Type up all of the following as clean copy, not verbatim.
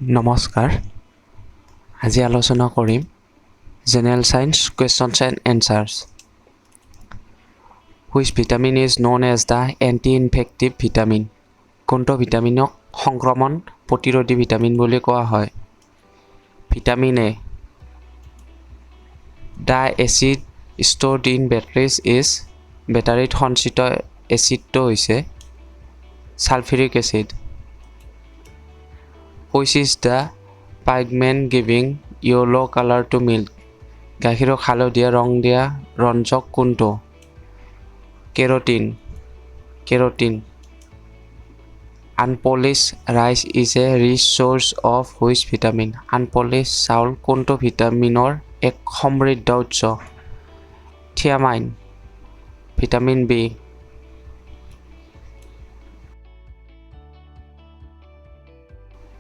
নমস্কাৰ আজি আলোচনা কৰিম general science questions and answers which vitamin is known as the anti-infective vitamin কোনটো ভিটামিনক সংক্ৰমণ প্ৰতিৰোধী ভিটামিন বুলি কোৱা হয় vitamin A the acid stored in batteries is বেটাৰীত সঞ্চিত এচিডটো হৈছে sulphuric acid which is the pigment giving yellow color to milk গাখীৰক হালধীয়া ৰং দিয়া ৰঞ্জক কোনটো carotene unpolished rice is a rich source of which vitamin unpolished চাউল কোনটো ভিটামিনৰ এক সমৃদ্ধ উৎস thiamine vitamin B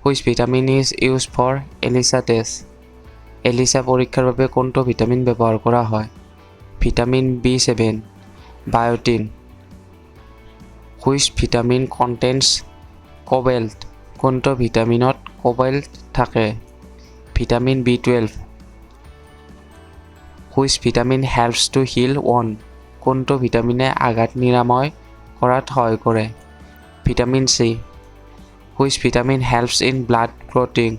which vitamin is used for ELISA test ELISA পৰীক্ষাৰ বাবে কোনটো ভিটামিন ব্যৱহাৰ কৰা হয় vitamin B7 বায়োটিন which vitamin contains cobalt কোনটো ভিটামিনত কোবাল্ট থাকে vitamin B12 which vitamin helps to heal wound কোনটো ভিটামিনে আঘাত নিৰাময় কৰাত সহায় কৰে vitamin C which vitamin helps in blood clotting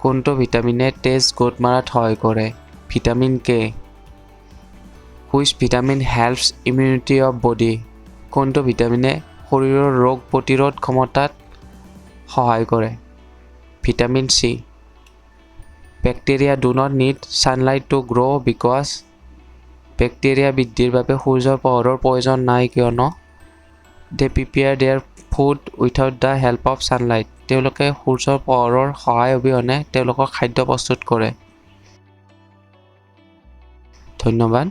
কোনটো ভিটামিনে তেজ গোট মাৰাত সহায় কৰে vitamin K which vitamin helps immunity of body কোনটো ভিটামিনে শৰীৰৰ ৰোগ প্ৰতিৰোধ ক্ষমতাত সহায় কৰে vitamin C bacteria do not need sunlight to grow because bacteria বৃদ্ধিৰ বাবে সূৰ্যৰ পোহৰৰ প্ৰয়োজন নাই কিয়নো they prepare their food without the help of sunlight তেওঁলোকে সূৰ্যৰ পোহৰৰ সহায় অবিহনে তেওঁলোকৰ খাদ্য প্ৰস্তুত কৰে ধন্যবাদ